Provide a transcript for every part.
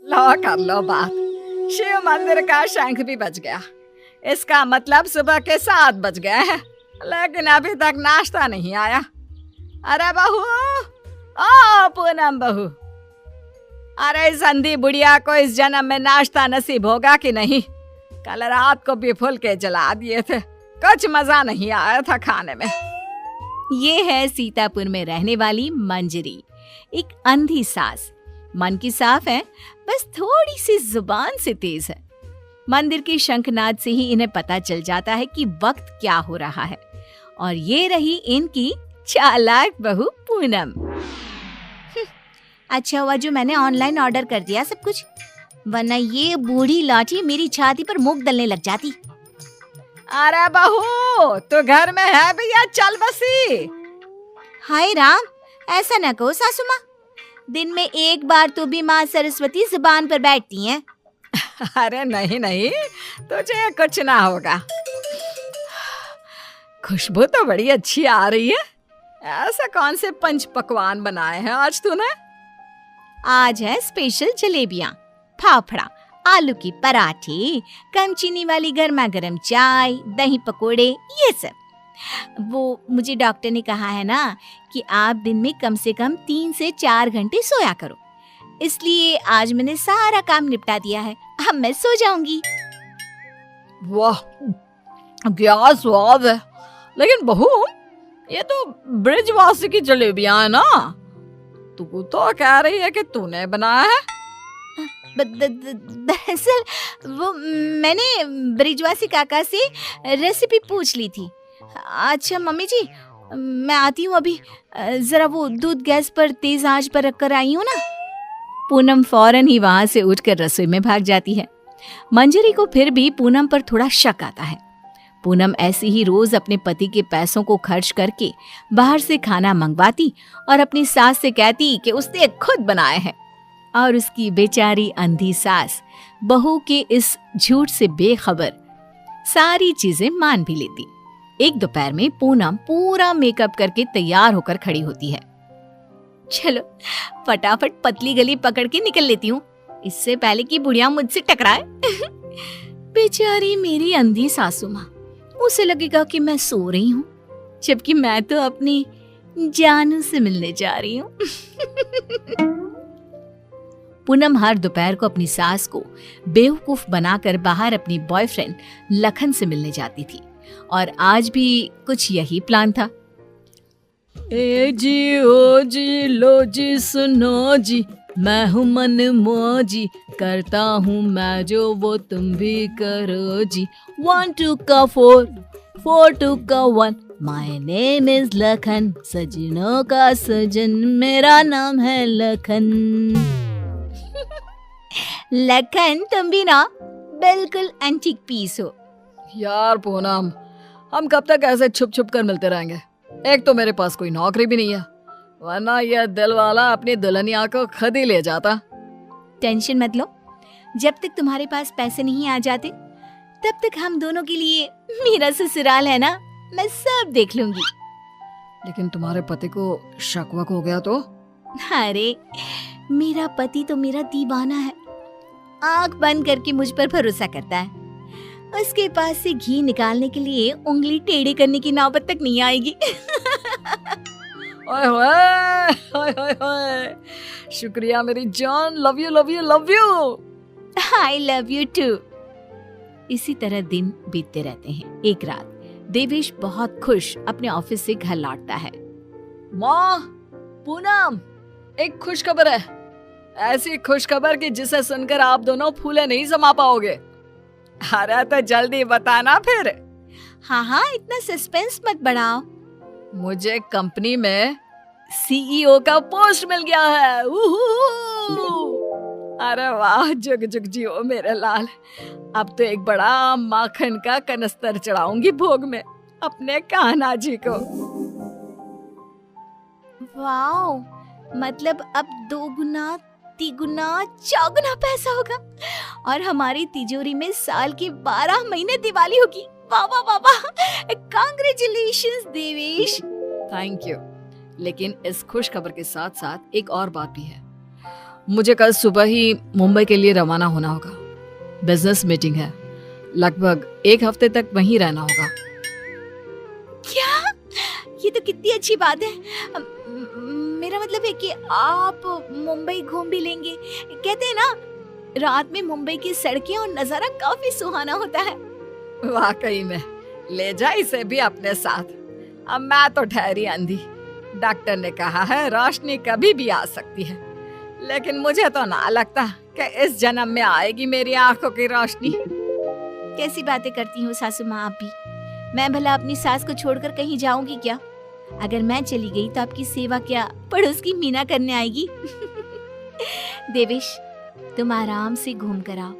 लो कर लो बात। शिव मंदिर का शंख भी बज गया। इसका मतलब सुबह के 7 बज गए हैं, लेकिन अभी तक नाश्ता नहीं आया। अरे बहू, ओ पूनम बहू, अरे इस अंधी बुढ़िया को इस जन्म में नाश्ता नसीब होगा कि नहीं? कल रात को भी फुलके जला दिए थे, कुछ मजा नहीं आया था खाने में। ये है सीतापुर में रहने वाली मंजरी, एक अंधी सास। मन की साफ है, बस थोड़ी सी जुबान से तेज है। मंदिर के शंखनाद से ही इन्हें पता चल जाता है कि वक्त क्या हो रहा है। और ये रही इनकी चालाक बहू पूनम। अच्छा हुआ जो मैंने ऑनलाइन ऑर्डर कर दिया सब कुछ, वरना ये बूढ़ी लाठी मेरी छाती पर मूंग दलने लग जाती। अरे बहू, तू घर में है भैया, चल बसी। हाय राम, ऐसा न कहो सासू माँ, दिन में एक बार तो भी माँ सरस्वती जुबान पर बैठती हैं। अरे नहीं नहीं, तुझे कुछ ना होगा। खुशबू तो बड़ी अच्छी आ रही है। ऐसा कौन से पंच पकवान बनाए हैं आज तूने? आज है स्पेशल जलेबियाँ, फाफड़ा, आलू की पराठे, कम चीनी वाली गर्मा गर्म चाय, दही पकोड़े, ये सब। वो मुझे डॉक्टर ने कहा है ना कि आप दिन में कम से कम 3 से 4 घंटे सोया करो, इसलिए आज मैंने सारा काम निपटा दिया है। अब मैं सो जाऊंगी। वाह, क्या स्वाद है। लेकिन बहू, ये तो ब्रिजवासी की जलेबियां है ना? तू तो कह रही है कि तूने बनाया है। दरअसल वो मैंने ब्रिजवासी काका से रेसिपी पूछ ली थी। अच्छा मम्मी जी, मैं आती हूँ अभी, जरा वो दूध गैस पर तेज आंच पर रखकर आई हूँ ना। पूनम फौरन ही वहां से उठकर रसोई में भाग जाती है। मंजरी को फिर भी पूनम पर थोड़ा शक आता है। पूनम ऐसे ही रोज अपने पति के पैसों को खर्च करके बाहर से खाना मंगवाती और अपनी सास से कहती कि उसने खुद बनाए हैं, और उसकी बेचारी अंधी सास बहू के इस झूठ से बेखबर सारी चीजें मान भी लेती। एक दोपहर में पूनम पूरा मेकअप करके तैयार होकर खड़ी होती है। चलो फटाफट पतली गली पकड़ के निकल लेती हूँ, इससे पहले कि बुढ़िया मुझसे टकराए। बेचारी मेरी अंधी सासू माँ, उसे लगेगा कि मैं सो रही हूँ, जबकि मैं तो अपनी जानू से मिलने जा रही हूँ। पूनम हर दोपहर को अपनी सास को बेवकूफ बनाकर बाहर अपनी बॉयफ्रेंड लखन से मिलने जाती थी, और आज भी कुछ यही प्लान था। ए जी ओ जी लो जी सुनो जी, मैं हूँ मन मौजी, करता हूँ मैं जो वो तुम भी करो जी। 1 2 का 4, 4 2 का 1, माय नेम इज लखन, सजनों का सजन मेरा नाम है लखन। लखन, तुम भी ना बिल्कुल एंटीक पीस हो। यार पूनम, हम कब तक ऐसे छुप छुप कर मिलते रहेंगे? एक तो मेरे पास कोई नौकरी भी नहीं है, वरना यह दिल वाला अपनी दुल्हनिया को खुद ही ले जाता। टेंशन मत लो, जब तक तुम्हारे पास पैसे नहीं आ जाते तब तक हम दोनों के लिए मेरा ससुराल है ना, मैं सब देख लूंगी। लेकिन तुम्हारे पति को शक वक हो गया तो? अरे मेरा पति तो मेरा दीवाना है, आंख बंद करके मुझ पर भरोसा करता है। उसके पास से घी निकालने के लिए उंगली टेढ़ी करने की नौबत तक नहीं आएगी। ओए होए, ओए होए होए, शुक्रिया मेरी जान, love you love you love you. I love you too. इसी तरह दिन बीतते रहते हैं। एक रात देवेश बहुत खुश अपने ऑफिस से घर लौटता है। माँ, पूनम, एक खुश खबर है। ऐसी खुश खबर कि जिसे सुनकर आप दोनों फूले नहीं समा पाओगे। अरे तो जल्दी बताना फिर। हाँ हाँ, इतना सस्पेंस मत बढ़ाओ। मुझे कंपनी में सीईओ का पोस्ट मिल गया है। अरे वाह, जुग जुग जियो मेरे लाल। अब तो एक बड़ा माखन का कनस्तर चढ़ाऊंगी भोग में अपने कान्हा जी को। वाओ, मतलब अब 2 गुना 3 गुना 4 गुना पैसा होगा, और हमारी तिजोरी में साल की 12 महीने दिवाली होगी। वाह वाह वाह वाह, कांग्रेचुलेशंस देवेश। Thank you. लेकिन इस खुश खबर के साथ साथ एक और बात भी है। मुझे कल सुबह ही मुंबई के लिए रवाना होना होगा। बिजनेस मीटिंग है, लगभग 1 हफ्ते तक वहीं रहना होगा। क्या? ये तो कितनी अच्छी बात है। मेरा मतलब है कि आप मुंबई घूम भी लेंगे। कहते हैं ना, रात में मुंबई की सड़कें और नजारा काफी सुहाना होता है। वाकई में, ले जा इसे भी अपने साथ। अब मैं तो ठहरी अंधी। डॉक्टर ने कहा है रोशनी कभी भी आ सकती है, लेकिन मुझे तो ना लगता कि इस जन्म में आएगी मेरी आंखों की रोशनी। कैसी बातें करती हो सासू माँ आप भी। मैं भला अपनी सास को छोड़कर कहीं जाऊंगी क्या? अगर मैं चली गई तो आपकी सेवा क्या पड़ोस की मीना करने आएगी? देवेश, तुम आराम से घूम कर आओ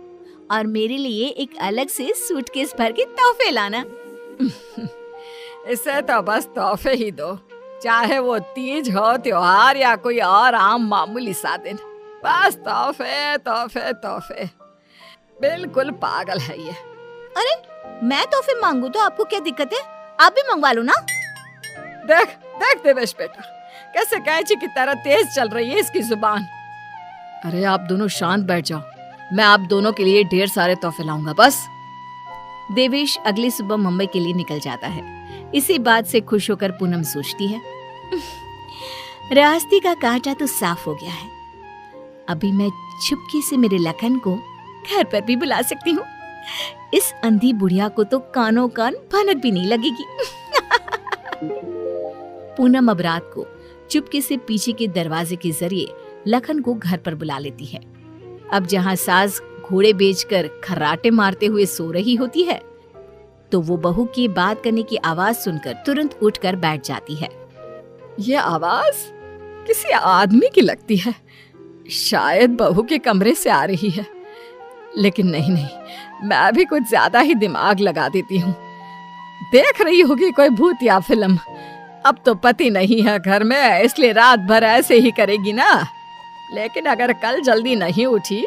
और मेरे लिए एक अलग से सूटकेस भर के तोहफे लाना। इसे तो बस तोहफे ही दो, चाहे वो तीज हो, त्योहार या कोई और आम मामूली सा दिन। बस तोहफे तोहफे तोहफे। बिल्कुल पागल है ये। अरे, मैं तोहफे मांगू तो आपको क्या दिक्कत है? आप भी मंगवा लो ना। देख देख देवेश बेटा, कैसे कैंची की तरह तेज चल रही है इसकी जुबान। अरे आप दोनों शांत बैठ जाओ, मैं आप दोनों के लिए ढेर सारे तोहफे लाऊंगा बस। देवेश अगली सुबह मुंबई के लिए निकल जाता है। इसी बात से खुश होकर पूनम सोचती है, रास्ते का कांटा तो साफ हो गया है। अभी मैं चुपके से मेरे लखन को घर पर भी बुला सकती हूँ। इस अंधी बुढ़िया को तो कानों कान भनक भी नहीं लगेगी। पूनम अब रात को चुपके से पीछे के दरवाजे के जरिए लखन को घर पर बुला लेती है। अब जहाँ सास घोड़े बेचकर खर्राटे मारते हुए सो रही होती है, तो वो बहू की बात करने की आवाज सुनकर तुरंत उठकर बैठ जाती है। ये आवाज किसी आदमी की लगती है, शायद बहू के कमरे से आ रही है। लेकिन नहीं नहीं, मैं भी कुछ ज्यादा ही दिमाग लगा देती हूँ। देख रही होगी कोई भूत या फिल्म। अब तो पति नहीं है घर में, इसलिए रात भर ऐसे ही करेगी ना। लेकिन अगर कल जल्दी नहीं उठी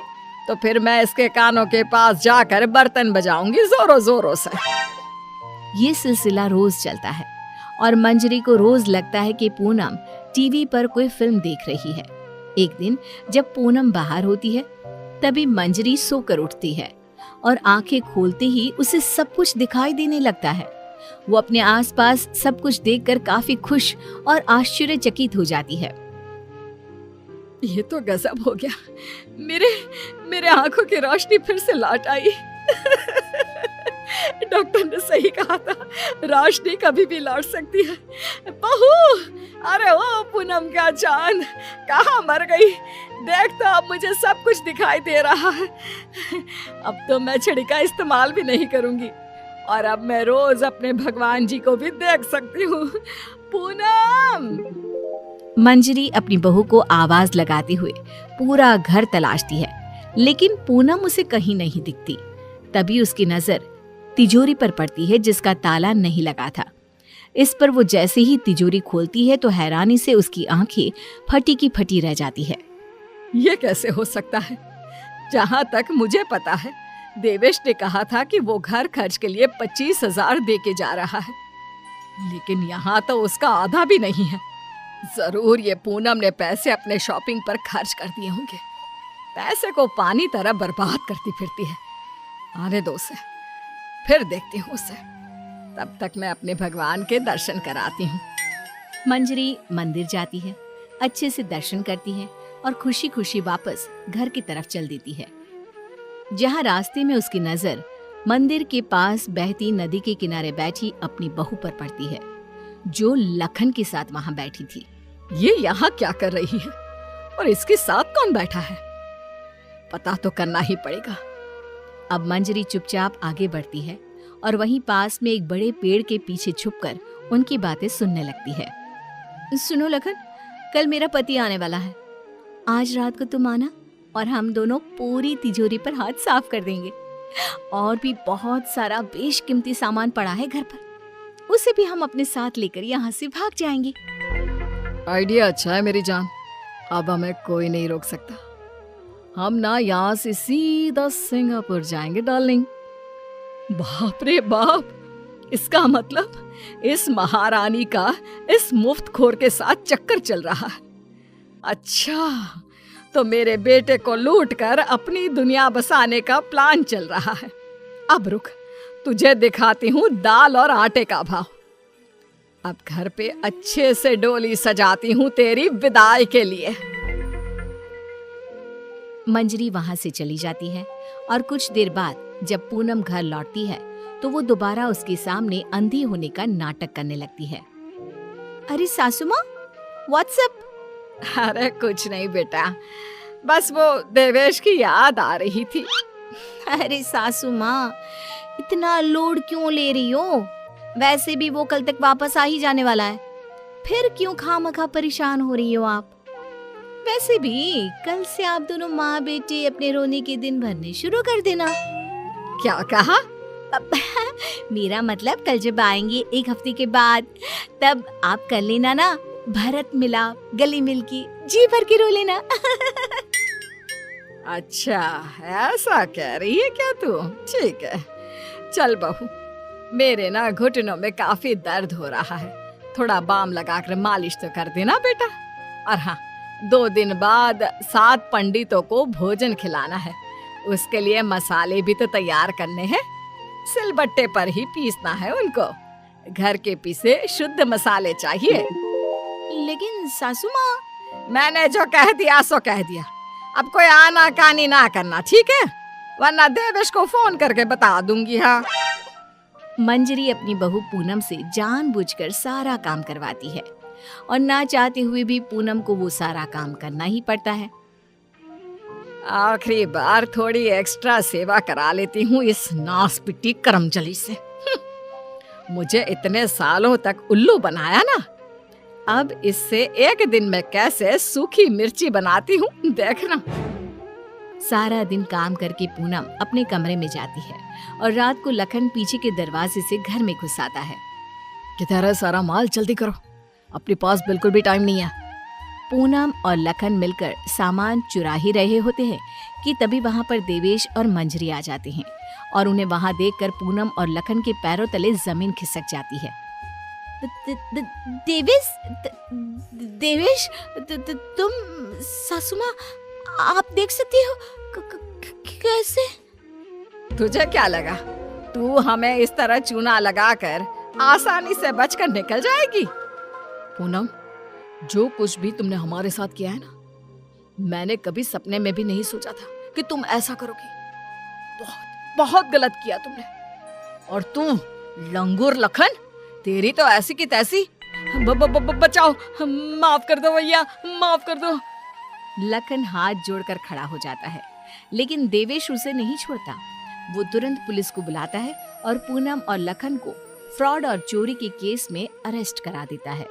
तो फिर मैं इसके कानों के पास जाकर बर्तन बजाऊंगी जोरों जोरों से। ये सिलसिला रोज चलता है और मंजरी को रोज लगता है कि पूनम टीवी पर कोई फिल्म देख रही है। एक दिन जब पूनम बाहर होती है, तभी मंजरी सोकर उठती है और आंखें खोलते ही उसे सब कुछ दिखाई देने लगता है। वो अपने आसपास सब कुछ देखकर काफी खुश और आश्चर्यचकित हो जाती है। ये तो गजब हो गया, मेरे आंखों की रोशनी फिर से लौट आई। डॉक्टर ने सही कहा था, रोशनी कभी भी लौट सकती है। बहू, अरे ओ पूनम का जान, कहाँ मर गई? देख तो अब मुझे सब कुछ दिखाई दे रहा है। अब तो मैं छड़ी का इस्तेमाल भी नहीं करूंगी और अब मैं रोज अपने भगवान जी को भी देख सकती हूँ। पूनम! मंजरी अपनी बहू को आवाज लगाते हुए पूरा घर तलाशती है, लेकिन पूनम उसे कहीं नहीं दिखती। तभी उसकी नजर तिजोरी पर पड़ती है जिसका ताला नहीं लगा था। इस पर वो जैसे ही तिजोरी खोलती है तो हैरानी से उसकी आंखें फटी की फटी रह जाती है। ये कैसे हो सकता है? जहाँ तक मुझे पता है, देवेश ने कहा था कि वो घर खर्च के लिए 25,000 दे के जा रहा है, लेकिन यहाँ तो उसका आधा भी नहीं है। जरूर ये पूनम ने पैसे अपने शॉपिंग पर खर्च कर दिए होंगे। पैसे को पानी तरह बर्बाद करती फिरती है। आने दो उसे, फिर देखती हूँ उसे। तब तक मैं अपने भगवान के दर्शन कराती हूँ। मंजरी मंदिर जाती है, अच्छे से दर्शन करती है और खुशी खुशी वापस घर की तरफ चल देती है। जहाँ रास्ते में उसकी नजर मंदिर के पास बहती नदी के किनारे बैठी अपनी बहू पर पड़ती है, जो लखन के साथ वहाँ बैठी थी। ये यहाँ क्या कर रही है और इसके साथ कौन बैठा है? पता तो करना ही पड़ेगा। अब मंजरी चुपचाप आगे बढ़ती है और वहीं पास में एक बड़े पेड़ के पीछे छुपकर उनकी बातें सुनने लगती है। सुनो लखन, कल मेरा पति आने वाला है। आज रात को तुम आना और हम दोनों पूरी तिजोरी पर हाथ साफ कर देंगे। और भी बहुत सारा बेशकीमती सामान पड़ा है घर पर, उसे भी हम अपने साथ लेकर यहाँ से भाग जाएंगे। आइडिया अच्छा है मेरी जान, अब हमें कोई नहीं रोक सकता। हम ना यहाँ से सीधा सिंगापुर जाएंगे डार्लिंग। बाप रे बाप, इसका मतलब इस महारानी का इस मुफ्तखोर के साथ चक्कर चल रहा है। अच्छा, तो मेरे बेटे को लूट कर अपनी दुनिया बसाने का प्लान चल रहा है। अब रुक, तुझे दिखाती हूँ दाल और आटे का भाव। अब घर पे अच्छे से डोली सजाती हूँ तेरी विदाई के लिए। मंजरी वहां से चली जाती है और कुछ देर बाद जब पूनम घर लौटती है तो वो दोबारा उसके सामने अंधी होने का नाटक करने लगती है। अरे सासू माँ, व्हाट्सएप? अरे कुछ नहीं बेटा, बस वो देवेश की याद आ रही थी। अरे सासू माँ, इतना लोड क्यों ले रही हो? वैसे भी वो कल तक वापस आ ही जाने वाला है, फिर क्यों खामखा परेशान हो रही हो आप? वैसे भी कल से आप दोनों माँ बेटे अपने रोने के दिन भरने शुरू कर देना। क्या कहा? मेरा मतलब कल जब आएंगे 1 हफ्ते के बाद, तब आप कर लेना ना भरत मिलाप, गले मिलके जी भर के रो लेना। अच्छा, ऐसा कह रही है क्या तू? ठीक है, चल बहू, मेरे ना घुटनों में काफी दर्द हो रहा है, थोड़ा बाम लगाकर मालिश तो कर देना बेटा। और हाँ, 2 दिन बाद 7 पंडितों को भोजन खिलाना है, उसके लिए मसाले भी तो तैयार करने हैं। सिलबट्टे पर ही पीसना है उनको, घर के पीसे शुद्ध मसाले चाहिए। लेकिन सासू माँ, मैंने जो कह दिया सो कह दिया, अब कोई आना कानी ना करना, ठीक है? वरना देवेश को फोन करके बता दूंगी। हाँ। मंजरी अपनी बहू पूनम से जानबूझकर सारा काम करवाती है और ना चाहते हुए भी पूनम को वो सारा काम करना ही पड़ता है। आखिरी बार थोड़ी एक्स्ट्रा सेवा करा लेती हूँ इस नासपिटी करमचली से। मुझे इतने सालों तक उल्लू बनाया ना, अब इससे एक दिन में कैसे सूखी मिर्ची बनाती हूँ, देखना। सारा दिन काम करके पूनम अपने कमरे में जाती है और रात को लखन पीछे के दरवाजे से घर में घुस आता है। किधर है सारा माल? जल्दी करो, अपने पास बिल्कुल भी टाइम नहीं है। पूनम और लखन मिलकर सामान चुरा ही रहे होते हैं कि तभी वहां पर देवेश और मंजरी आ जाते हैं और उन्हें वहां देखकर पूनम और लखन के पैरों तले जमीन खिसक जाती है। देवेश, तुम? सासू माँ, आप देख सकती हो? कैसे? तुझे क्या लगा तू हमें इस तरह चूना लगाकर आसानी से बचकर निकल जाएगी? पूनम, जो कुछ भी तुमने हमारे साथ किया है ना, मैंने कभी सपने में भी नहीं सोचा था कि तुम ऐसा करोगी। बहुत बहुत गलत किया तुमने। और तू लंगूर लखन, तेरी तो ऐसी की तैसी। बचाओ, माफ कर दो भैया, माफ कर दो। लखन हाथ जोड़कर खड़ा हो जाता है, लेकिन देवेश उसे नहीं छोड़ता। वो तुरंत पुलिस को बुलाता है और पूनम और लखन को फ्रॉड और चोरी के केस में अरेस्ट करा देता है।